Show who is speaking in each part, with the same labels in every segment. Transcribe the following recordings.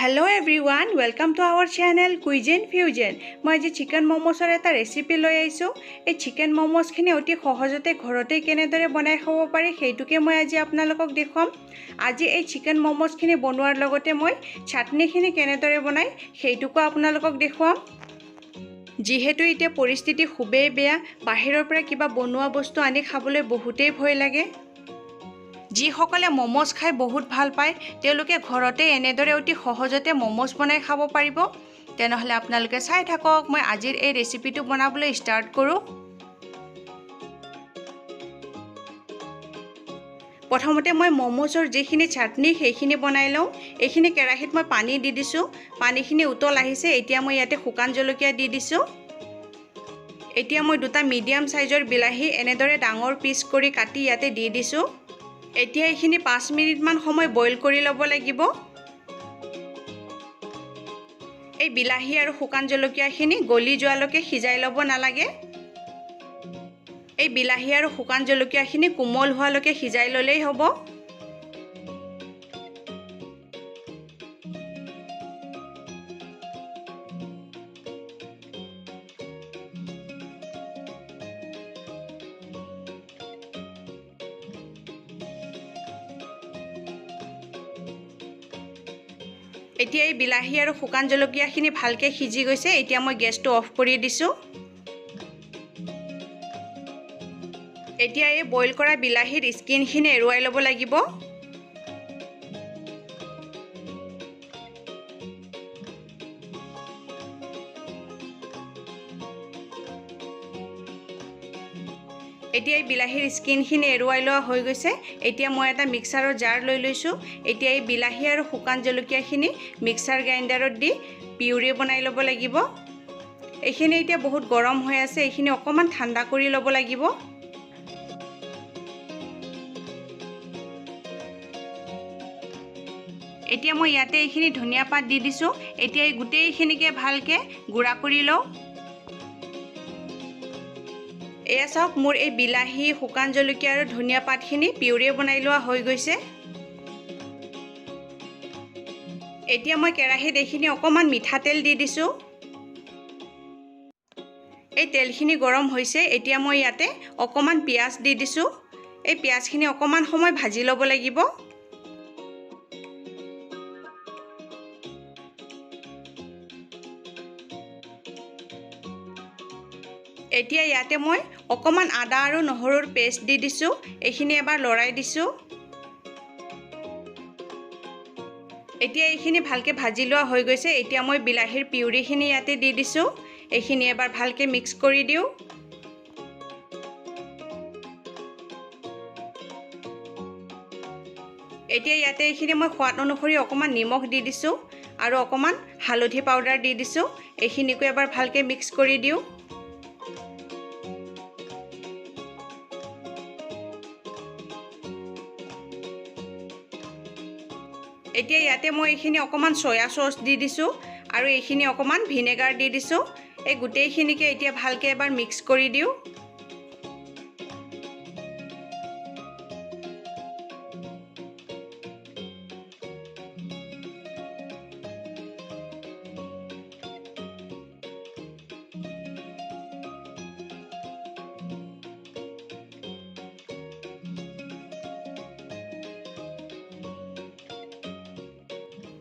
Speaker 1: Hello everyone, welcome to our channel Cuisine Fusion. মই আজি chicken মোমোছৰ এটা ৰেচিপি লৈ আইছো। এই চিকেন মোমোছখিনি অতি সহজতে ঘৰতে কেনেদৰে বনাই খাব পাৰি সেইটোকে মই আজি আপোনালোকক দেখুৱাম। আজি এই চিকেন মোমোছখিনি বনোৱাৰ লগতে মই চাটনিখিনি কেনেদৰে বনাই সেইটোকো আপোনালোকক দেখুৱাম। যিহেতু এতিয়া পৰিস্থিতি খুবেই বেয়া, বাহিৰৰ পৰা কিবা বনোৱা বস্তু আনি খাবলৈ বহুতেই ভয় লাগে। যিসকলে মোমোছ খাই বহুত ভাল পায় তেওঁলোকে ঘৰতে এনেদৰে অতি সহজতে মোমোছ বনাই খাব পাৰিব। তেনেহলে আপোনালোকে চাই থাকক, মই আজিৰ এই ৰেচিপিটো বনাবলৈ ষ্টাৰ্ট কৰোঁ। প্ৰথমতে মই মোমোছৰ যিখিনি চাটনি সেইখিনি বনাই লওঁ। এইখিনি কেৰাহীত মই পানী দি দিছোঁ। পানীখিনি উতল আহিছে, এতিয়া মই ইয়াতে শুকান জলকীয়া দি দিছোঁ। এতিয়া মই দুটা মিডিয়াম সাইজৰ বিলাহী এনেদৰে ডাঙৰ পিচ কৰি কাটি ইয়াতে দি দিছোঁ। এতিয়া এইখিনি 5 মিনিটমান সময় বইল কৰি ল'ব লাগিব। এই বিলাহী আৰু শুকান জলকীয়াখিনি গলি যোৱালৈকে সিজাই ল'ব নালাগে। এই বিলাহী আৰু শুকান জলকীয়াখিনি কোমল হোৱালৈকে সিজাই ল'লেই হ'ব। এতিয়া এই বিলাহী আৰু শুকান জলকীয়াখিনি ভালকৈ সিজি গৈছে। এতিয়া মই গেছটো অফ কৰি দিছোঁ। এতিয়া এই বইল কৰা বিলাহীৰ স্কিনখিনি এৰুৱাই ল'ব লাগিব। এতিয়া এই বিলাহীৰ স্কিনখিনি এৰুৱাই লোৱা হৈ গৈছে। এতিয়া মই এটা মিক্সাৰৰ জাৰ লৈ লৈছোঁ। এতিয়া এই বিলাহী আৰু শুকান জলকীয়াখিনি মিক্সাৰ গ্ৰাইণ্ডাৰত দি পিউৰি বনাই ল'ব লাগিব। এইখিনি এতিয়া বহুত গৰম হৈ আছে, এইখিনি অকণমান ঠাণ্ডা কৰি ল'ব লাগিব। এতিয়া মই ইয়াতে এইখিনি ধনিয়া পাত দি দিছোঁ। এতিয়া এই গোটেইখিনিকে ভালকৈ গুড়া কৰি লওঁ। এয়া চাওক, মোৰ এই বিলাহী, শুকান জলকীয়া আৰু ধনিয়া পাতখিনি পিউৰি বনাই লোৱা হৈ গৈছে। এতিয়া মই কেৰাহীত এইখিনি অকণমান মিঠাতেল দি দিছোঁ। এই তেলখিনি গৰম হৈছে। এতিয়া মই ইয়াতে অকণমান পিঁয়াজ দি দিছোঁ। এই পিঁয়াজখিনি অকণমান সময় ভাজি ল'ব লাগিব। এতিয়া ইয়াতে মই অকণমান আদা আৰু নহৰুৰ পেষ্ট দি দিছোঁ। এইখিনি এবাৰ লৰাই দিছোঁ। এতিয়া এইখিনি ভালকৈ ভাজি লোৱা হৈ গৈছে। এতিয়া মই বিলাহীৰ পিউৰিখিনি ইয়াতে দি দিছোঁ। এইখিনি এবাৰ ভালকৈ মিক্স কৰি দিওঁ। এতিয়া ইয়াতে এইখিনি মই সোৱাদ অনুসৰি অকণমান নিমখ দি দিছোঁ আৰু অকণমান হালধি পাউডাৰ দি দিছোঁ। এইখিনিকো এবাৰ ভালকৈ মিক্স কৰি দিওঁ। এতিয়া ইয়াতে মই এইখিনি অকণমান সয়া সচ দি দিছোঁ আৰু এইখিনি অকণমান ভিনেগাৰ দি দিছোঁ। এই গোটেইখিনিকে এতিয়া ভালকৈ এবাৰ মিক্স কৰি দিওঁ।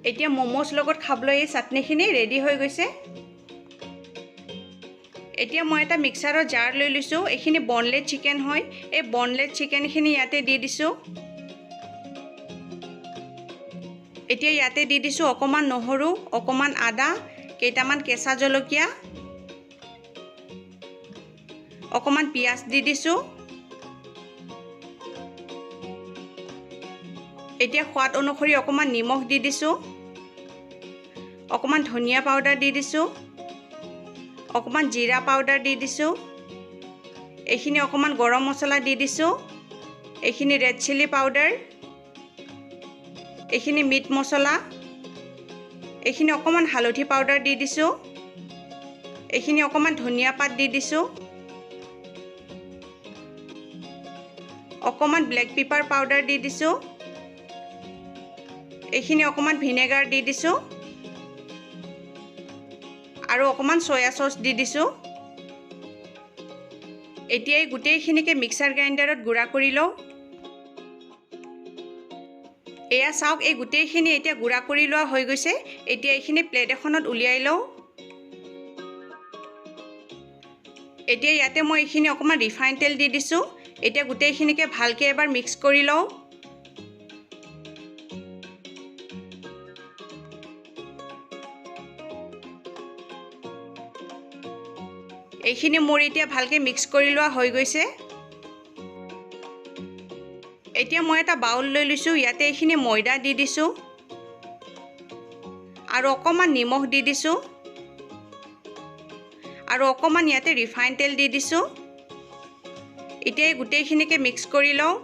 Speaker 1: এতিয়া মোমোছ লগত খাবলৈ এই চাটনিখিনি ৰেডি হৈ গৈছে। এতিয়া মই এটা মিক্সাৰৰ জাৰ লৈ লৈছোঁ। এইখিনি বনলেছ চিকেন হয়। এই বনলেছ চিকেনখিনি ইয়াতে দি দিছোঁ। এতিয়া ইয়াতে দি দিছোঁ অকণমান নহৰু, অকণমান আদা, কেইটামান কেঁচা জলকীয়া, অকণমান পিঁয়াজ দি দিছোঁ। এতিয়া সোৱাদ অনুসৰি অকণমান নিমখ দি দিছোঁ। অকণমান ধনিয়া পাউডাৰ দি দিছোঁ। অকণমান জিৰা পাউডাৰ দি দিছোঁ। এইখিনি অকণমান গৰম মছলা দি দিছোঁ। এইখিনি ৰেড চিলি পাউডাৰ, এইখিনি মিট মছলা, এইখিনি অকণমান হালধি পাউডাৰ দি দিছোঁ। এইখিনি অকণমান ধনিয়া পাত দি দিছোঁ। অকণমান ব্লেক পেপাৰ পাউডাৰ দি দিছোঁ। এইখিনি অকণমান ভিনেগাৰ দি দিছোঁ। আৰু অকমান সয়া সস দি দিছো এতিয়া এই গুটেইখিনিকে মিক্সাৰ গ্ৰাইণ্ডাৰত গুড়া কৰি লওঁ এয়া চাওক এই গুটেইখিনি এতিয়া গুড়া কৰি লোৱা হৈ গৈছে এতিয়া এইখিনি প্লেট এখনত উলিয়াই লওঁ এতিয়া ইয়াতে মই এইখিনি অকমান ৰিফাইন তেল দি দিছো এতিয়া গুটেইখিনিকে ভালকৈ এবাৰ মিক্স কৰি লওঁ এইখিনি মোৰ এতিয়া ভালকৈ মিক্স কৰি লোৱা হৈ গৈছে এতিয়া মই এটা বাউল লৈ লৈছো ইয়াতে এইখিনি ময়দা দি দিছো আৰু অকমান নিমখ দি দিছো আৰু অকমান ইয়াতে ৰিফাইন তেল দি দিছো এতিয়া এই গুটেইখিনিকে মিক্স কৰি লওঁ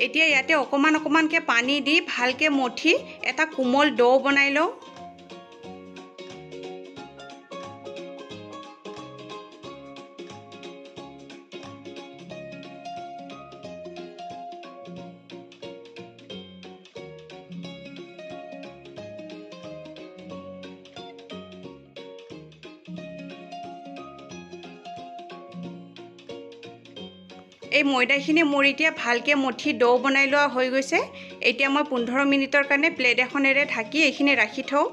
Speaker 1: এতিয়া ইয়াতে অকমানকৈ পানী দি ভালকৈ মঠি এটা কোমল ডো বনাই লওঁ এই ময়দাখিনি মোৰ এতিয়া ভালকৈ মঠি ডো বনাই লোৱা হৈ গৈছে এতিয়া মই 15 মিনিটৰ কাৰণে প্লেট এখনেৰে ঢাকি এইখিনি ৰাখি থওঁ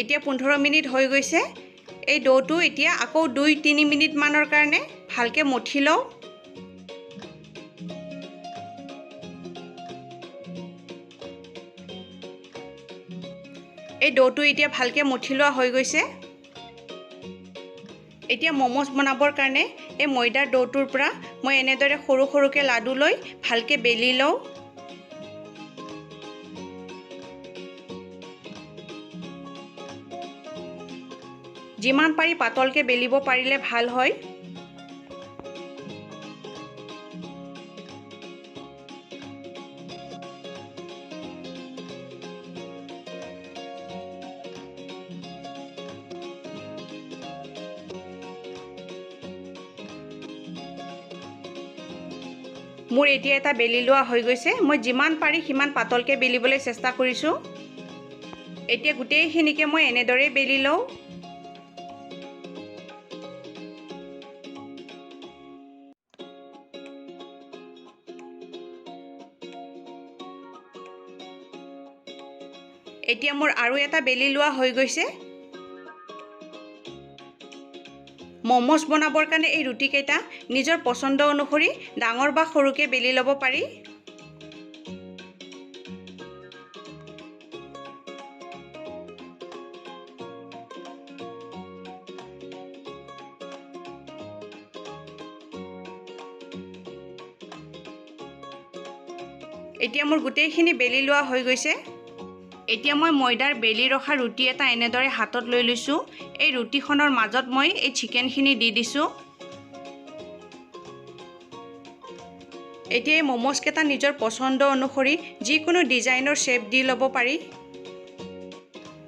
Speaker 1: এতিয়া 15 মিনিট হৈ গৈছে এই ডোটো এতিয়া আকৌ 2-3 মিনিট মানৰ কাৰণে ভালকৈ মঠি লওঁ এই ডোটো এতিয়া ভালকৈ মঠি লোৱা হৈ গৈছে এতিয়া মমোস বনাবৰ কাৰণে এই ময়দাৰ ডোটোৰ পৰা মই এনেদৰে সৰু সৰুকৈ লাডু লৈ ভালকৈ বেলি লওঁ যিমান পাৰি পাতলকৈ বেলিব পাৰিলে ভাল হয় মোৰ এতিয়া এটা বেলি লোৱা হৈ গৈছে মই যিমান পাৰি সিমান পাতলকৈ বেলিবলৈ চেষ্টা কৰিছো এতিয়া গুটেইখিনিকে মই এনেদৰে বেলি লওঁ এতিয়া মোৰ আৰু এটা বেলি লোৱা হৈ গৈছে মমোস বনাবৰ কাৰণে এই ৰুটি কেইটা নিজৰ পছন্দ অনুসৰি ডাঙৰ বা সৰুকৈ বেলি ল'ব পাৰি এতিয়া মোৰ গুটেইখিনি বেলি লোৱা হৈ গৈছে এতিয়া মই ময়দাৰ বেলি ৰখা ৰুটি এটা এনেদৰে হাতত লৈ লৈছো এই ৰুটিখনৰ মাজত মই এই চিকেনখিনি দি দিছো এতিয়া এই মমোস কেটা নিজৰ পছন্দ অনুসৰি যিকোনো ডিজাইনৰ শেপ দি ল'ব পাৰি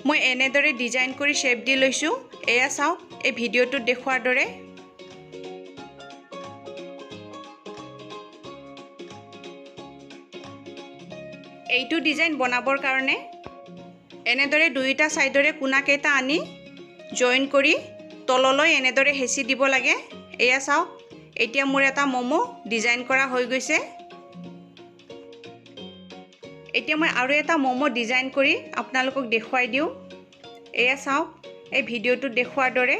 Speaker 1: মই এনেদৰে ডিজাইন কৰি শেপ দি লৈছো এয়া চাওক এই ভিডিঅ'টোত দেখুৱাৰ দৰে এইটো ডিজাইন বনাবৰ কাৰণে এনেদৰে দুইটা সাইডৰে কোনা কেটা আনি জয়েন কৰি তললৈ এনেদৰে হেঁচি দিব লাগে এয়া চাওক এতিয়া মোৰ এটা মোমো ডিজাইন কৰা হৈ গৈছে এতিয়া মই আৰু এটা মোমো ডিজাইন কৰি আপোনালোকক দেখুৱাই দিও এয়া চাওক এই ভিডিঅ'টোত দেখুৱাৰ দৰে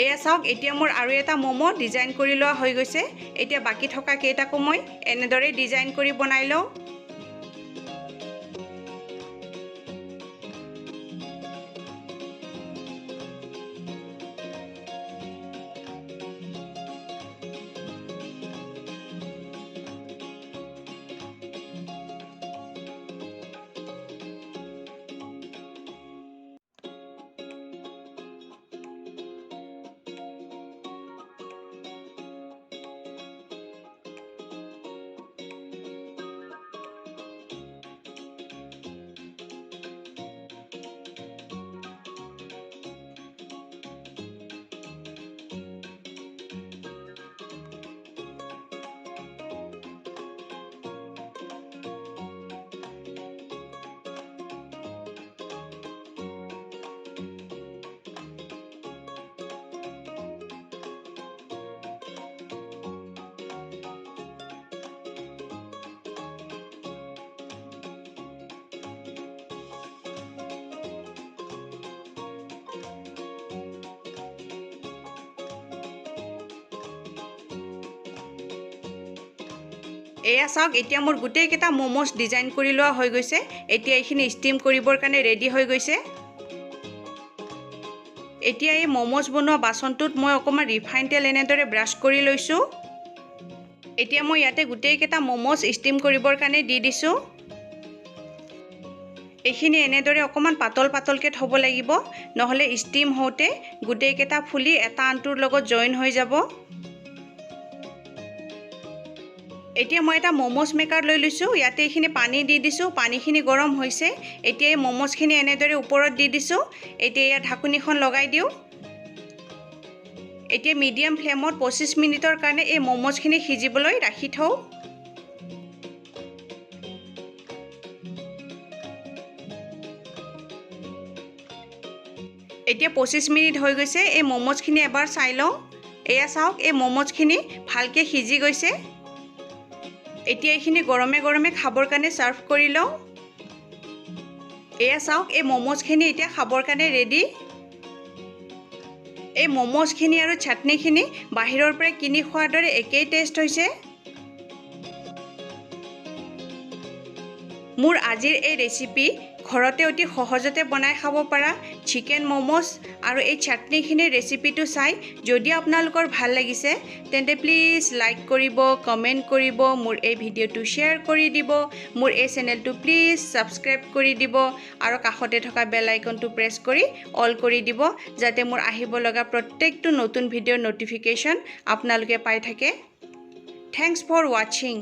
Speaker 1: এয়া চাওক এতিয়া মোৰ আৰু এটা মোমো ডিজাইন কৰি লোৱা হৈ গৈছে এতিয়া বাকি থকা কেইটাকো মই এনেদৰে ডিজাইন কৰি বনাই লওঁ এয়া চাওক এতিয়া মোৰ গোটেইকেইটা মমোজ ডিজাইন কৰি লোৱা হৈ গৈছে এতিয়া এইখিনি ষ্টিম কৰিবৰ কাৰণে ৰেডি হৈ গৈছে এতিয়া এই মমোজ বনোৱা বাচনটোত মই অকমান ৰিফাইন তেল এনেদৰে ব্ৰাছ কৰি লৈছো এতিয়া মই ইয়াতে গোটেইকেইটা মমোজ ষ্টিম কৰিবৰ কাৰণে দি দিছো এইখিনি এনেদৰে অকমান পাতল পাতলকে থব লাগিব নহলে ষ্টিম হওঁতে গোটেইকেইটা ফুলি এটা আনটোৰ লগত জয়েন হৈ যাব এতিয়া মই এটা মমোজ মেকাৰ লৈ লৈছো ইয়াতে এইখিনি পানী দি দিছো পানীখিনি গৰম হৈছে এতিয়া এই মমোজখিনি এনেদৰে ওপৰত দি দিছো এতিয়া ইয়াৰ ঢাকনিখন লগাই দিও এতিয়া মিডিয়াম ফ্লেমত 25 মিনিটৰ কাৰণে এই মমোজখিনি সিজিবলৈ ৰাখি থওঁ এতিয়া 25 মিনিট হৈ গৈছে এই মমোজখিনি এবাৰ চাই লওঁ এয়া চাওক এই মমোজখিনি ভালকে সিজি গৈছে এতিয়া এইখিনি গৰমে গৰমে খাবৰ কাৰণে সাৰ্ভ কৰি লওঁ এয়া চাওক এই মমোজখিনি এতিয়া খাবৰ কাৰণে ৰেডি এই মমোজখিনি আৰু চাটনিখিনি বাহিৰৰ পৰা কিনি খোৱাৰ দৰে একেই টেষ্ট হৈছে মোৰ আজিৰ এই ৰেচিপি ঘৰতে অতি সহজতে বনাই খাব পাৰা চিকেন মমোজ আৰু এই চাটনিখিনিৰ ৰেচিপিটো চাই যদি আপোনালোকৰ ভাল লাগিছে তেন্তে প্লিজ লাইক কৰিব কমেন্ট কৰিব মোৰ এই ভিডিঅ'টো শ্বেয়াৰ কৰি দিব মোৰ এই চেনেলটো প্লিজ সাবস্ক্ৰাইব কৰি দিব আৰু কাষতে থকা বেল আইকনটো প্ৰেছ কৰি অল কৰি দিব যাতে মোৰ আহিব লগা প্ৰত্যেকটো নতুন ভিডিঅ'ৰ নটিফিকেশন আপোনালোকে পাই থাকে থ্যাঙ্কস ফৰ ওয়াচিং